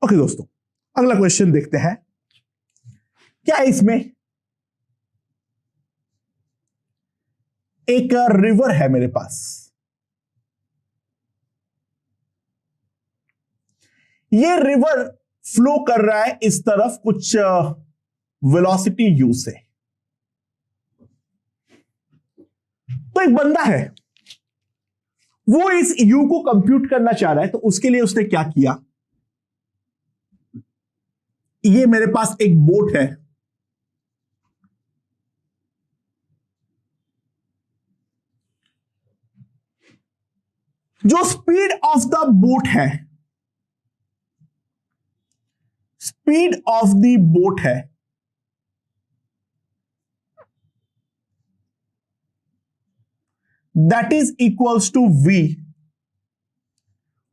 Okay दोस्तों, अगला question देखते हैं। क्या है इसमें? एक रिवर है मेरे पास, ये रिवर फ्लो कर रहा है इस तरफ कुछ वेलोसिटी u से। तो एक बंदा है, वो इस u को कंप्यूट करना चाह रहा है, तो उसके लिए उसने क्या किया? ये मेरे पास एक बोट है, जो स्पीड ऑफ द बोट है, स्पीड ऑफ द बोट है that is equals to v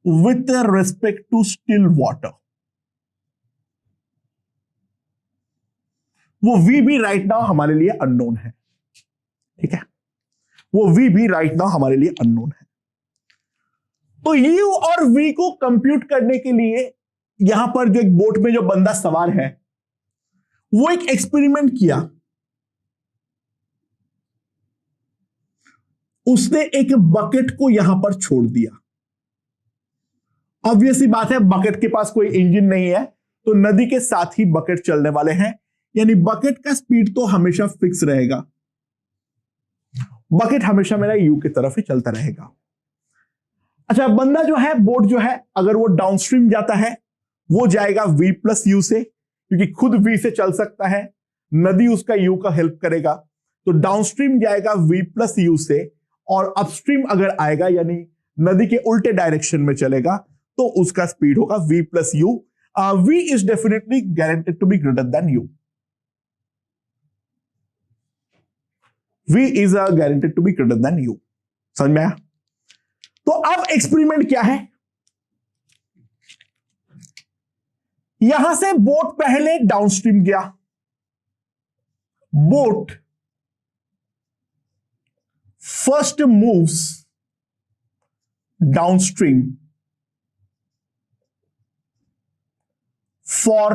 with respect to still water। वो v भी राइट नाउ हमारे लिए अननोन है, ठीक है, वो v भी राइट नाउ हमारे लिए अननोन है। तो u और v को कंप्यूट करने के लिए यहां पर जो एक बोट में जो बंदा सवार है, वो एक एक्सपेरिमेंट किया। उसने एक बकेट को यहां पर छोड़ दिया। ऑब्वियसली बात है, बकेट के पास कोई इंजन नहीं है, तो नदी के साथ ही बकेट चलने वाले हैं, यानी बकेट का स्पीड तो हमेशा फिक्स रहेगा। बकेट हमेशा मेरा यू की तरफ ही चलता रहेगा। अच्छा, बंदा जो है, बोट जो है, अगर वो डाउनस्ट्रीम जाता है, वो जाएगा v प्लस यू से, क्योंकि खुद v से चल सकता है, नदी उसका u का हेल्प करेगा। तो डाउनस्ट्रीम जाएगा v प्लस यू से, और अपस्ट्रीम अगर आएगा यानी नदी के उल्टे डायरेक्शन में चलेगा, तो उसका स्पीड होगा v plus u. v is definitely guaranteed to be greater than u। v is guaranteed to be greater than u। समझ में आया? तो अब एक्सपेरिमेंट क्या है? यहां से बोट पहले डाउनस्ट्रीम गया, boat first moves downstream for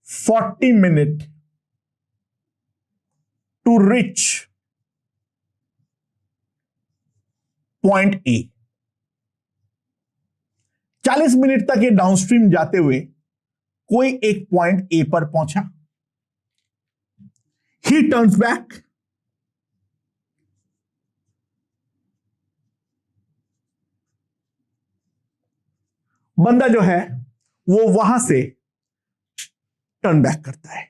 40 minute to reach point A. 40 minute तक ये डाउनस्ट्रीम जाते हुए कोई एक पॉइंट ए पर पहुंचा। ही टर्न्स बैक, बंदा जो है वो वहां से टर्न बैक करता है,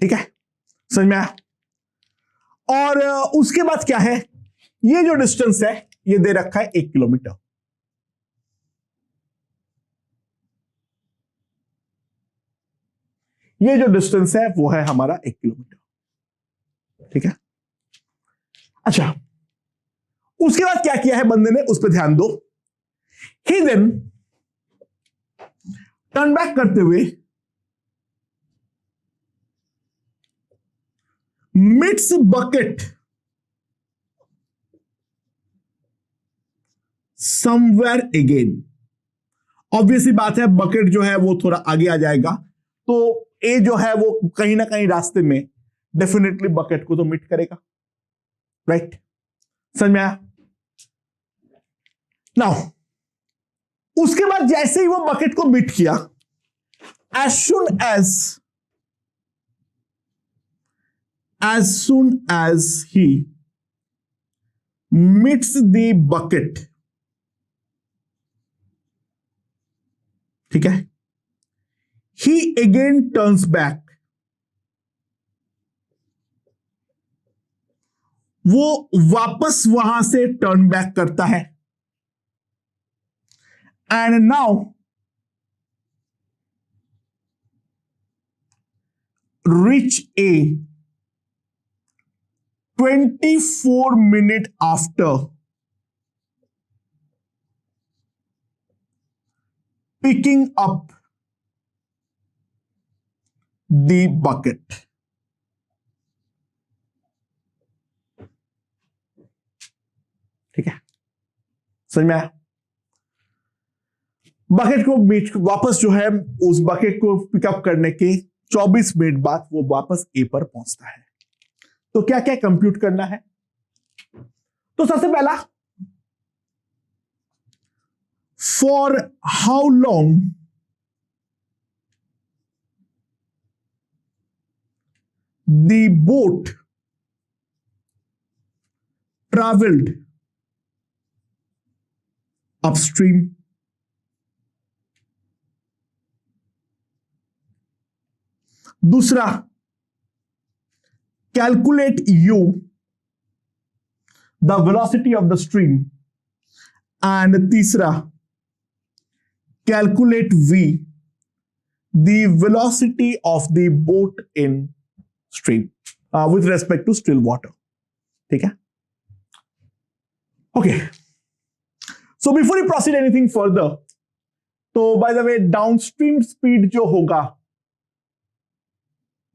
ठीक है, समझ में आया? और उसके बाद क्या है, ये जो डिस्टेंस है ये दे रखा है 1 किलोमीटर। ये जो डिस्टेंस है वो है हमारा 1 किलोमीटर, ठीक है। अच्छा, उसके बाद क्या किया है बंदे ने, उस पर ध्यान दो। ही देन टर्न बैक करते हुए meets bucket somewhere again. Obviously बात है, बकेट जो है वो थोड़ा आगे आ जाएगा, तो ए जो है वो कहीं ना कहीं रास्ते में डेफिनेटली बकेट को तो मीट करेगा, राइट? समझ में आया? नाउ उसके बाद जैसे ही वो बकेट को मीट किया, as soon as he meets the bucket, ठीक है, he again turns back। वो वापस वहां से टर्न बैक करता है, and now reach a 24 minutes after picking up the bucket। ठीक है, समझ में आया? बकेट को वापस जो है उस बकेट को पिकअप करने के 24 मिनट बाद वो वापस ए पर पहुंचता है। तो क्या क्या कंप्यूट करना है? तो सबसे पहला, for how long the boat traveled upstream. दूसरा, calculate u the velocity of the stream. And तीसरा, calculate v the velocity of the boat in stream with respect to still water. ठीक है? Okay. So before you proceed anything further, तो by the way downstream speed जो होगा,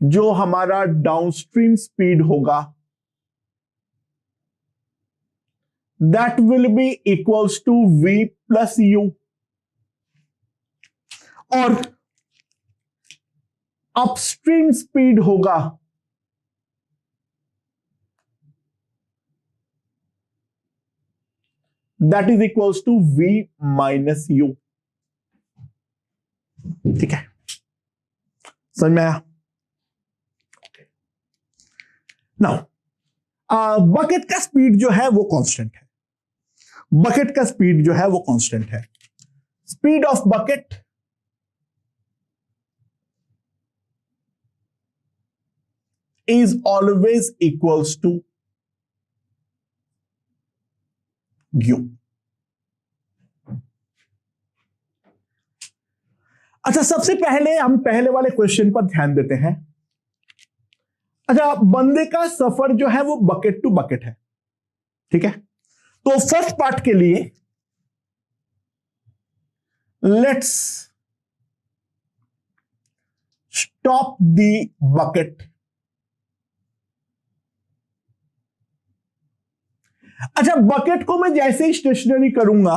जो हमारा downstream speed होगा, that will be equals to v plus u. और upstream speed होगा that is equals to v minus u. ठीक है, समझ में आया? नाउ बकेट का स्पीड जो है वो कांस्टेंट है। बकेट का स्पीड जो है वो कांस्टेंट है। Speed of bucket is always equals to u. अच्छा, सबसे पहले हम पहले वाले क्वेश्चन पर ध्यान देते हैं। अच्छा, बंदे का सफर जो है वो बकेट टू बकेट है। ठीक है, तो फर्स्ट पार्ट के लिए लेट्स स्टॉप द बकेट। अच्छा, बकेट को मैं जैसे ही स्टेशनरी करूंगा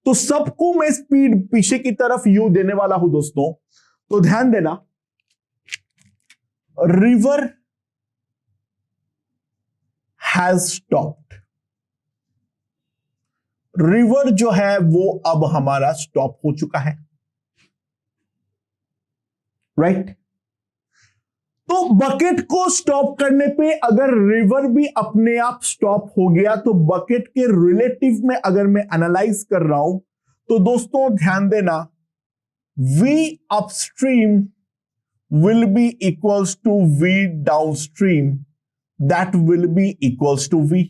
तो सबको मैं स्पीड पीछे की तरफ यू देने वाला हूं दोस्तों। तो ध्यान देना, रिवर हैज स्टॉप्ड। रिवर जो है वो अब हमारा स्टॉप हो चुका है, राइट? तो बकेट को स्टॉप करने पे अगर रिवर भी अपने आप स्टॉप हो गया तो बकेट के रिलेटिव में अगर मैं एनालाइज कर रहा हूं तो दोस्तों ध्यान देना, v upstream will be equals to v downstream, that will be equals to v.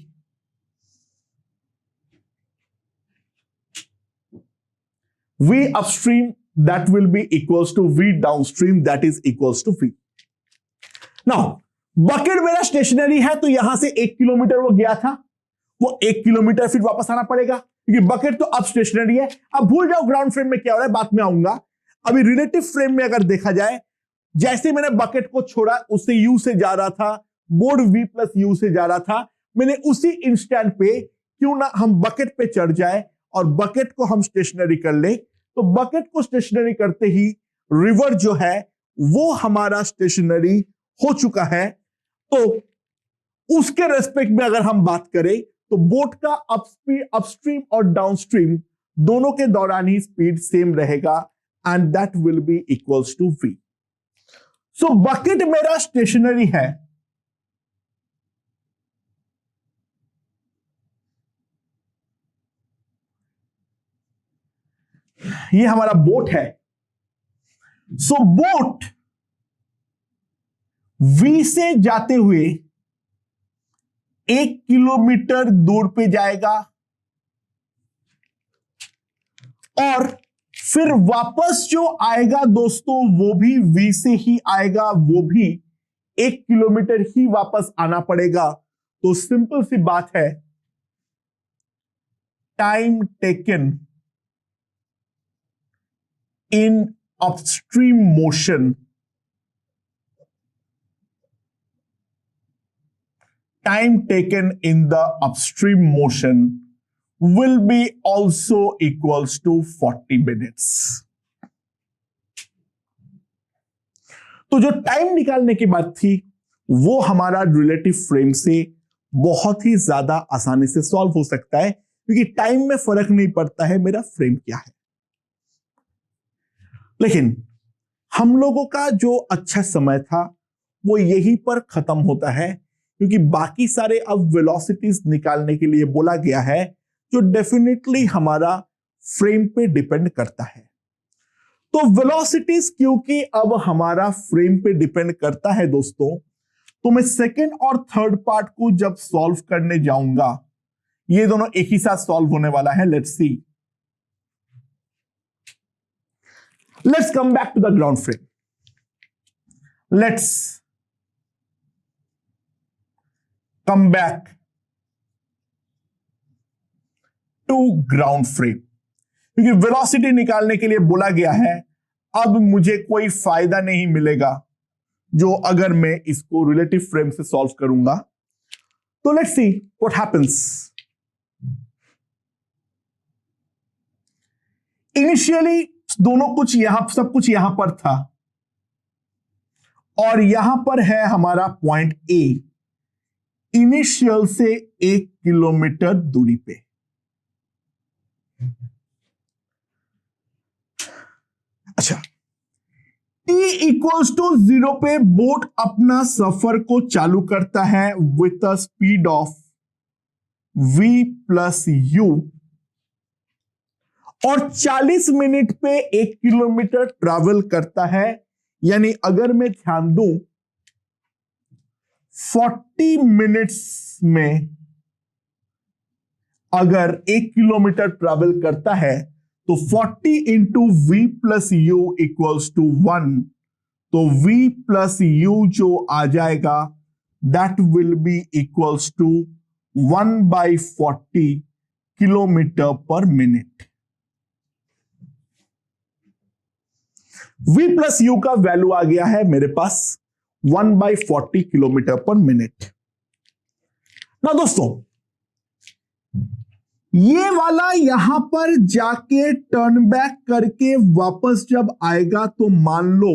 v upstream that will be equals to v downstream, that is equals to v. Now bucket मेरा stationary है तो यहां से 1 kilometre वो गया था, वो 1 kilometre फिर वापस आना पड़ेगा क्योंकि बकेट तो अब स्टेशनरी है। अब भूल जाओ ग्राउंड फ्रेम में क्या हो रहा है, बात में आऊंगा। अभी रिलेटिव फ्रेम में अगर देखा जाए, जैसे मैंने बकेट को छोड़ा उससे यू से जा रहा था, बोर्ड v प्लस यू से जा रहा था, मैंने उसी इंस्टेंट पे क्यों ना हम बकेट पे चढ़ जाए और बकेट को हम स्टेशनरी कर ले। तो बकेट को स्टेशनरी करते ही रिवर जो है वो हमारा स्टेशनरी हो चुका है। तो उसके रेस्पेक्ट में अगर हम बात करें तो बोट का अपस्ट्रीम और डाउनस्ट्रीम दोनों के दौरान ही स्पीड सेम रहेगा and that will be equals to v. So bucket मेरा स्टेशनरी है, ये हमारा बोट है। सो बोट v से जाते हुए 1 किलोमीटर दूर पे जाएगा और फिर वापस जो आएगा दोस्तों वो भी v से ही आएगा, वो भी 1 किलोमीटर ही वापस आना पड़ेगा। तो सिंपल सी बात है, time taken in upstream motion, time taken in the upstream motion will be also equals to 40 minutes. तो जो टाइम निकालने की बात थी वो हमारा रिलेटिव फ्रेम से बहुत ही ज्यादा आसानी से सॉल्व हो सकता है, क्योंकि टाइम में फर्क नहीं पड़ता है मेरा फ्रेम क्या है। लेकिन हम लोगों का जो अच्छा समय था वो यहीं पर खत्म होता है, क्योंकि बाकी सारे अब वेलोसिटीज निकालने के लिए बोला गया है, जो डेफिनेटली हमारा फ्रेम पे डिपेंड करता है। तो वेलोसिटीज क्योंकि अब हमारा फ्रेम पे डिपेंड करता है दोस्तों, तो मैं सेकंड और थर्ड पार्ट को जब सॉल्व करने जाऊंगा, ये दोनों एक ही साथ सॉल्व होने वाला है। Let's see, let's come back to the ground frame. Let's come back to ground frame, क्योंकि वेलोसिटी निकालने के लिए बोला गया है। अब मुझे कोई फायदा नहीं मिलेगा जो अगर मैं इसको रिलेटिव फ्रेम से सॉल्व करूंगा। तो let's see what happens. Initially दोनों कुछ यहां, सब कुछ यहां पर था, और यहां पर है हमारा पॉइंट ए, इनिशियल से 1 किलोमीटर दूरी पे। अच्छा, t इक्वल्स टू 0 पे बोट अपना सफर को चालू करता है with a speed of v plus you, और 40 मिनट पे 1 किलोमीटर ट्रैवल करता है। यानी अगर मैं ध्यान दूं, 40 मिनट्स में अगर 1 किलोमीटर ट्रैवल करता है तो 40 into v plus u equals to 1। तो v प्लस यू जो आ जाएगा that will be equals to 1/40 kilometre per minute. v plus u का वैल्यू आ गया है मेरे पास 1/40 किलोमीटर पर मिनट। ना दोस्तों, ये वाला यहां पर जाके टर्न बैक करके वापस जब आएगा तो मान लो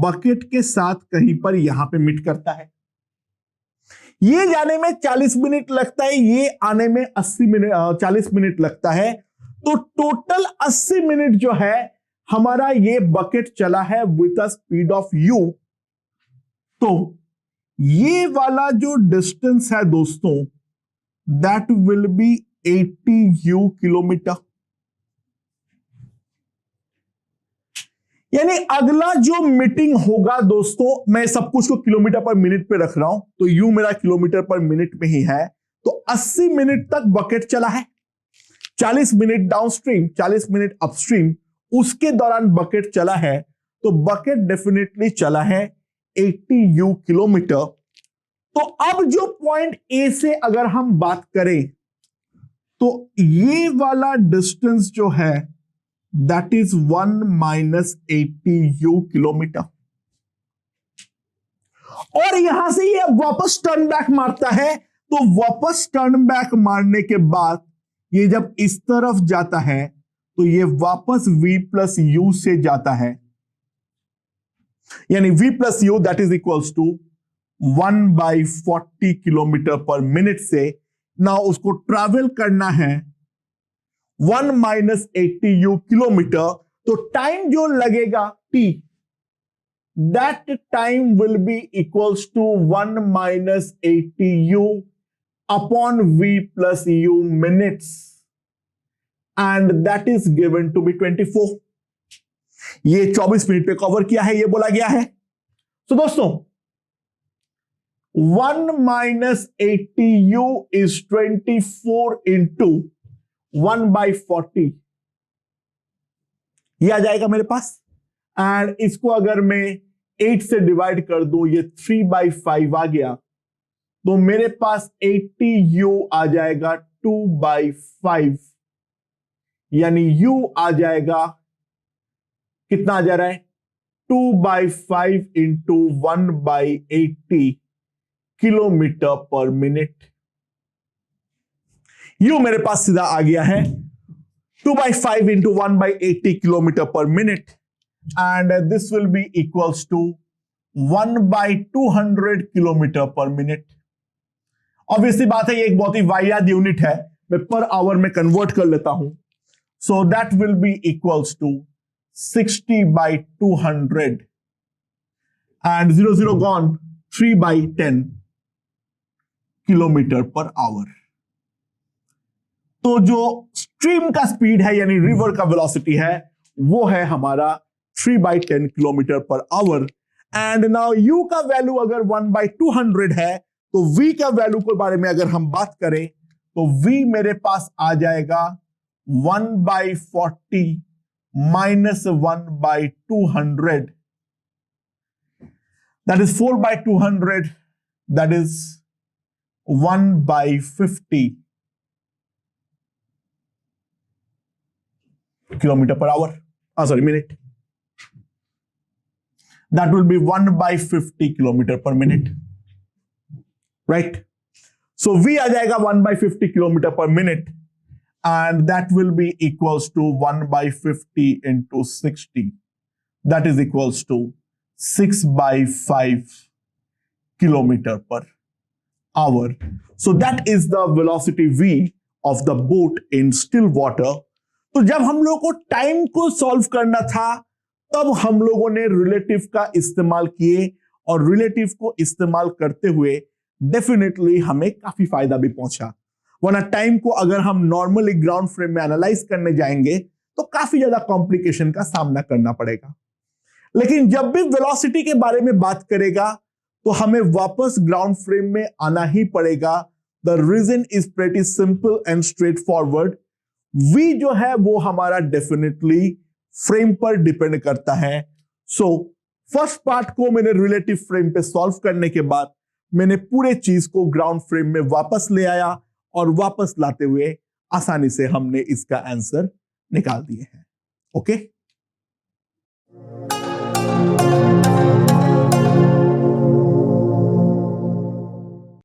बकेट के साथ कहीं पर यहां पे मिट करता है। ये जाने में 40 मिनट लगता है, ये आने में 40 मिनट लगता है। तो टोटल 80 मिनट जो है हमारा ये बकेट चला है with a speed of you. तो ये वाला जो डिस्टेंस है दोस्तों that will B 80 u kilometre. यानी अगला जो मीटिंग होगा दोस्तों, मैं सब कुछ को किलोमीटर पर मिनट पे रख रहा हूं, तो यू मेरा किलोमीटर पर मिनट में ही है। तो 80 मिनट तक बकेट चला है, 40 मिनट डाउनस्ट्रीम, 40 मिनट अपस्ट्रीम, उसके दौरान बकेट चला है। तो बकेट डेफिनेटली चला है 80 यू किलोमीटर। तो अब जो पॉइंट ए से अगर हम बात करें तो ये वाला डिस्टेंस जो है that is 1 minus 80 u kilometre, और यहां से ये वापस टर्न बैक मारता है। तो वापस टर्न बैक मारने के बाद ये जब इस तरफ जाता है तो ये वापस v प्लस यू से जाता है, यानी v plus u that is equals to 1/40 kilometre per minute से। ना उसको ट्रैवल करना है 1 माइनस 80 यू किलोमीटर। तो टाइम जो लगेगा t, that time will be equals to 1 minus 80 u upon v plus u minutes, and that is given to be 24। ये 24 minute पे कवर किया है, ये बोला गया है। तो दोस्तों 1 माइनस 80 यू इज 24 इंटू 1/40, ये आ जाएगा मेरे पास। एंड इसको अगर मैं 8 से डिवाइड कर दूं, ये 3/5 आ गया। तो मेरे पास 80 यू आ जाएगा 2/5, यानी यू आ जाएगा, कितना आ जा रहा है 2/5 into 1/80 kilometre per minute. U मेरे पास सीधा आ गया है 2/5 into 1/80 kilometre per minute, and this will be equals to 1/200 kilometre per minute. Obviously बात है, ये एक बहुत ही वाहियात यूनिट है, मैं पर आवर में कन्वर्ट कर लेता हूं। So that will be equals to 60/200 and 0 0 gone 3/10 kilometre per hour. तो जो स्ट्रीम का स्पीड है यानी रिवर का वेलोसिटी है वो है हमारा 3/10 kilometre per our. And now u का वैल्यू अगर 1/200 है तो v का वैल्यू के बारे में अगर हम बात करें तो v मेरे पास आ जाएगा 1/40 minus 1/200, that is 4/200, that is 1/50 kilometer per hour. Minute. That will be 1/50 kilometer per minute. Right? So V आ जाएगा 1/50 kilometer per minute, and that will be equals to 1/50 into 60. That is equals to 6/5 kilometer per hour. So that is the velocity V of the boat in still water. तो जब हम लोगों को time को solve करना था तब हम लोगों ने रिलेटिव का इस्तेमाल किए, और रिलेटिव को इस्तेमाल करते हुए डेफिनेटली हमें काफी फायदा भी पहुंचा। वरना टाइम को अगर हम नॉर्मली ग्राउंड फ्रेम में एनालाइज करने जाएंगे तो काफी ज्यादा कॉम्प्लिकेशन का सामना करना पड़ेगा। लेकिन जब भी वेलोसिटी के बारे में बात करेगा तो हमें वापस ग्राउंड फ्रेम में आना ही पड़ेगा। The reason is pretty simple and straightforward. V जो है वो हमारा डेफिनेटली फ्रेम पर डिपेंड करता है। सो फर्स्ट पार्ट को मैंने रिलेटिव फ्रेम पे सॉल्व करने के बाद मैंने पूरे चीज को ग्राउंड फ्रेम में वापस ले आया, और वापस लाते हुए आसानी से हमने इसका आंसर निकाल दिए हैं। ओके